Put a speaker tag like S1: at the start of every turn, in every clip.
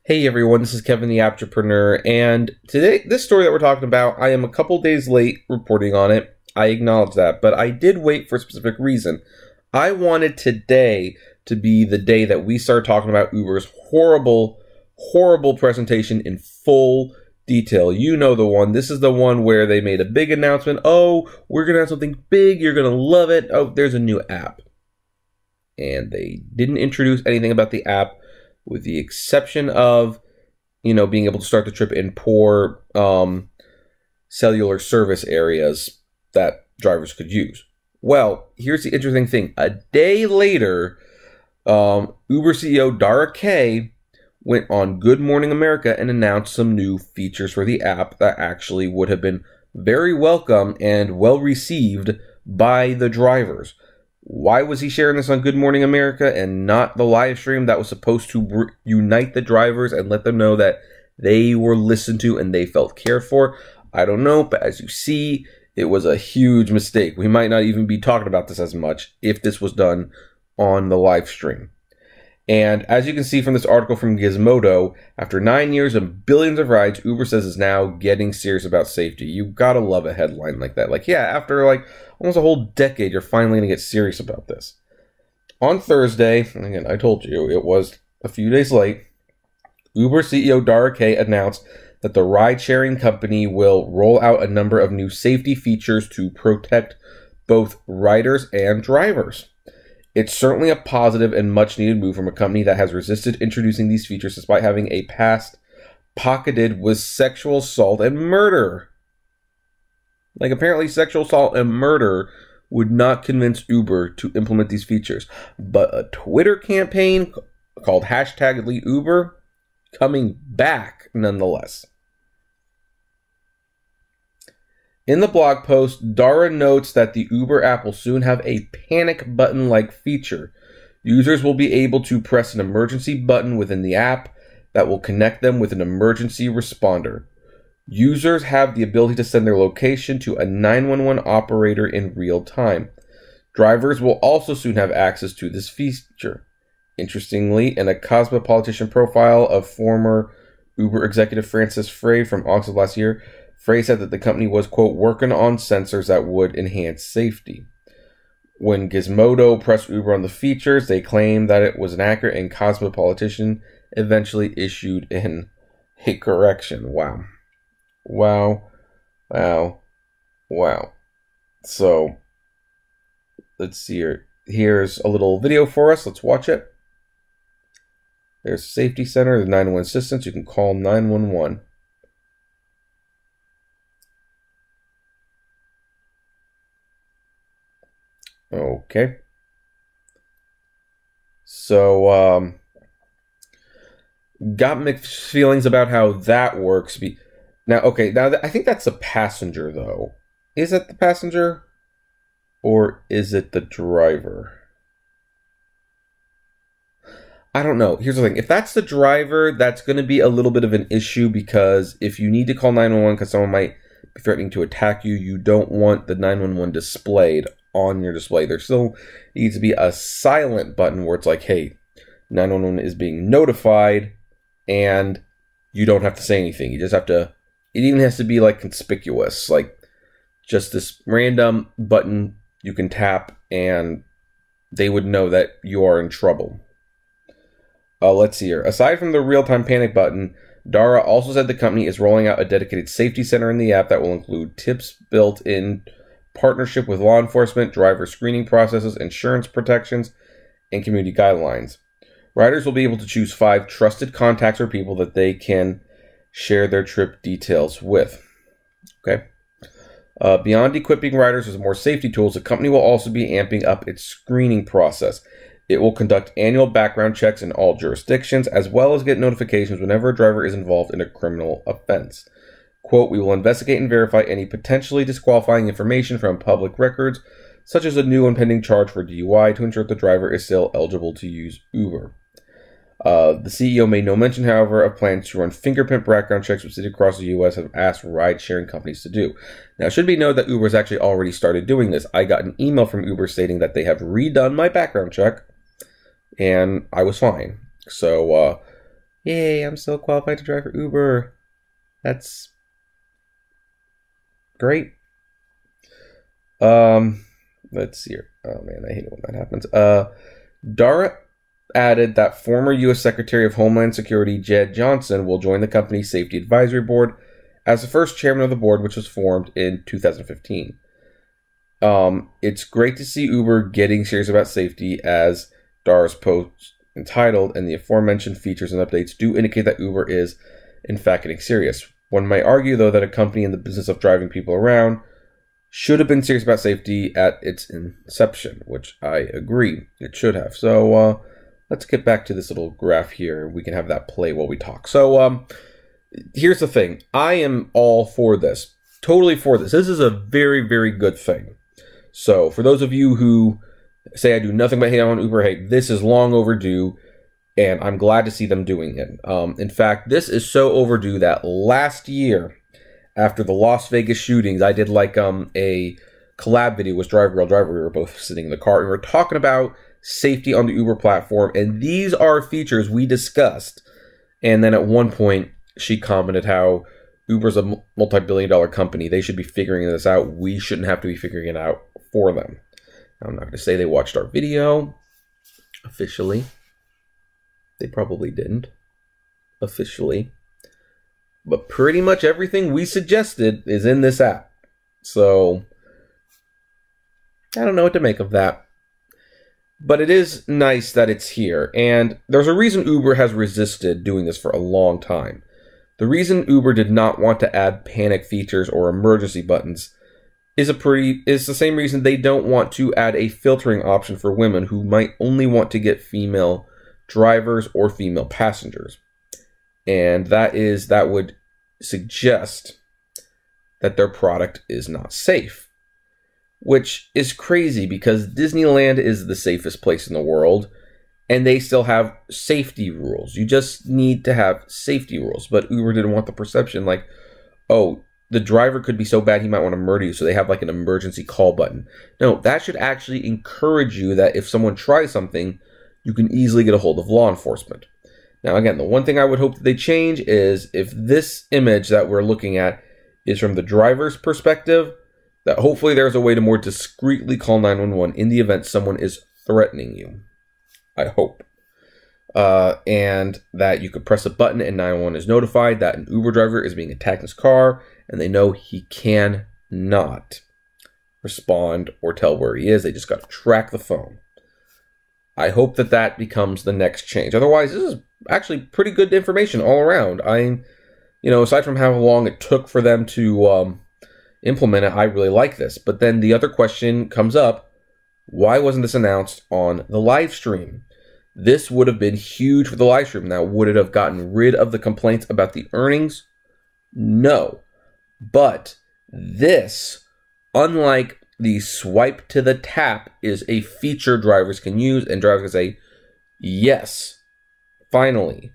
S1: Hey everyone, this is Kevin the Aptrepreneur, and today, this story that we're talking about, I am a couple days late reporting on it. I acknowledge that, but I did wait for a specific reason. I wanted today to be the day that we start talking about Uber's horrible presentation in full detail. You know the one. This is the one where they made a big announcement. Oh, we're going to have something big. You're going to love it. Oh, there's a new app. And they didn't introduce anything about the app, with the exception of, being able to start the trip in poor cellular service areas that drivers could use. Well, here's the interesting thing. A day later, Uber CEO Dara K went on Good Morning America and announced some new features for the app that actually would have been very welcome and well received by the drivers. Why was he sharing this on Good Morning America and not the live stream that was supposed to unite the drivers and let them know that they were listened to and they felt cared for? I don't know, but as you see, it was a huge mistake. We might not even be talking about this as much if this was done on the live stream. And as you can see from this article from Gizmodo, after 9 years and billions of rides, Uber says is now getting serious about safety. You gotta love a headline like that. After almost a whole decade, you're finally gonna get serious about this. On Thursday, again, I told you, it was a few days late, Uber CEO Dara K announced that the ride-sharing company will roll out a number of new safety features to protect both riders and drivers. It's certainly a positive and much-needed move from a company that has resisted introducing these features despite having a past pocketed with sexual assault and murder. Apparently sexual assault and murder would not convince Uber to implement these features. But a Twitter campaign called #LeUber coming back nonetheless. In the blog post, Dara notes that the Uber app will soon have a panic button-like feature. Users will be able to press an emergency button within the app that will connect them with an emergency responder. Users have the ability to send their location to a 911 operator in real time. Drivers will also soon have access to this feature. Interestingly, in a Cosmopolitan profile of former Uber executive Francis Frey from August of last year, Frey said that the company was, quote, working on sensors that would enhance safety. When Gizmodo pressed Uber on the features, they claimed that it was inaccurate, and Cosmopolitan eventually issued in a correction. Wow. So, let's see here. Here's a little video for us. Let's watch it. There's Safety Center, the 911 assistance. You can call 911. Okay. So, got mixed feelings about how that works. Now, I think that's the passenger, though. Is it the passenger? Or is it the driver? I don't know. Here's the thing. If that's the driver, that's going to be a little bit of an issue, because if you need to call 911 because someone might be threatening to attack you, you don't want the 911 displayed on your display. There still needs to be a silent button where it's like, hey, 911 is being notified, and you don't have to say anything. You just have to, it even has to be conspicuous, just this random button you can tap and they would know that you are in trouble. Let's see here. Aside from the real-time panic button, Dara also said the company is rolling out a dedicated safety center in the app that will include tips built in partnership with law enforcement, driver screening processes, insurance protections, and community guidelines. Riders will be able to choose 5 trusted contacts or people that they can share their trip details with. Okay. Beyond equipping riders with more safety tools, the company will also be amping up its screening process. It will conduct annual background checks in all jurisdictions, as well as get notifications whenever a driver is involved in a criminal offense. Quote, we will investigate and verify any potentially disqualifying information from public records, such as a new and pending charge for DUI, to ensure that the driver is still eligible to use Uber. The CEO made no mention, however, of plans to run fingerprint background checks, which cities across the U.S. have asked ride-sharing companies to do. Now, it should be noted that Uber has actually already started doing this. I got an email from Uber stating that they have redone my background check, and I was fine. So, Yay, I'm still qualified to drive for Uber. That's great. Let's see here. Oh man, I hate it when that happens. Dara added that former U.S. Secretary of Homeland Security Jed Johnson will join the company's Safety Advisory Board as the first chairman of the board, which was formed in 2015. It's great to see Uber getting serious about safety, as Dara's post entitled, and the aforementioned features and updates do indicate that Uber is, in fact, getting serious. One might argue, though, that a company in the business of driving people around should have been serious about safety at its inception, which I agree it should have. So let's get back to this little graph here. We can have that play while we talk. So here's the thing. I am all for this. Totally for this. This is a very, very good thing. So for those of you who say I do nothing but hate on Uber, hey, this is long overdue, and I'm glad to see them doing it. In fact, this is so overdue that last year, after the Las Vegas shootings, I did like a collab video with Driver Girl Driver. We were both sitting in the car and we were talking about safety on the Uber platform, and these are features we discussed. And then at one point, she commented how Uber's a multi-billion-dollar company. They should be figuring this out. We shouldn't have to be figuring it out for them. I'm not going to say they watched our video officially. They probably didn't officially. But pretty much everything we suggested is in this app. So I don't know what to make of that. But it is nice that it's here. And there's a reason Uber has resisted doing this for a long time. The reason Uber did not want to add panic features or emergency buttons is the same reason they don't want to add a filtering option for women who might only want to get female drivers or female passengers. And that would suggest that their product is not safe, which is crazy because Disneyland is the safest place in the world and they still have safety rules. You just need to have safety rules. But Uber didn't want the perception like, oh, the driver could be so bad he might want to murder you, so they have like an emergency call button. No, that should actually encourage you that if someone tries something, you can easily get a hold of law enforcement. Now, again, the one thing I would hope that they change is if this image that we're looking at is from the driver's perspective, that hopefully there's a way to more discreetly call 911 in the event someone is threatening you. I hope. And that you could press a button and 911 is notified that an Uber driver is being attacked in his car and they know he cannot respond or tell where he is. They just got to track the phone. I hope that that becomes the next change. Otherwise, this is actually pretty good information all around. Aside from how long it took for them to implement it, I really like this. But then the other question comes up, why wasn't this announced on the live stream? This would have been huge for the live stream. Now, would it have gotten rid of the complaints about the earnings? No. But this, unlike the swipe to the tap, is a feature drivers can use, and drivers can say, yes, finally,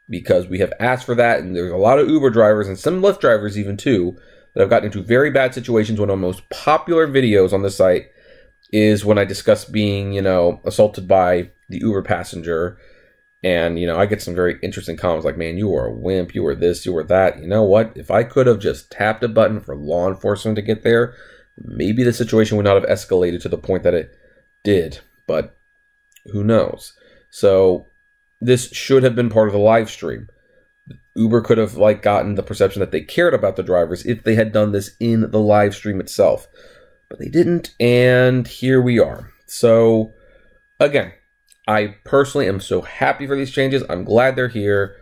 S1: because we have asked for that, and there's a lot of Uber drivers, and some Lyft drivers even too, that have gotten into very bad situations. One of the most popular videos on the site is when I discuss being, assaulted by the Uber passenger, and, I get some very interesting comments like, man, you are a wimp, you are this, you are that. You know what? If I could have just tapped a button for law enforcement to get there, maybe the situation would not have escalated to the point that it did, but who knows? So this should have been part of the live stream. Uber could have gotten the perception that they cared about the drivers if they had done this in the live stream itself, but they didn't, and here we are. So again, I personally am so happy for these changes. I'm glad they're here,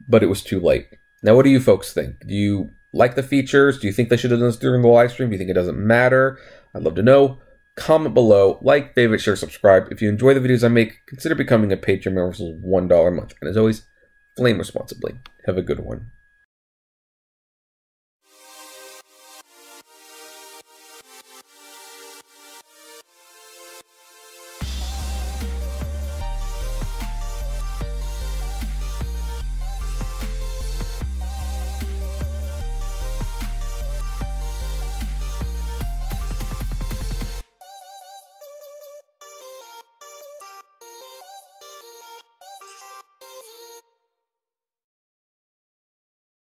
S1: but it was too late. Now, what do you folks think? Do you like the features? Do you think they should have done this during the live stream? Do you think it doesn't matter? I'd love to know. Comment below, like, favorite, share, subscribe. If you enjoy the videos I make, consider becoming a Patreon member for $1 a month. And as always, flame responsibly. Have a good one.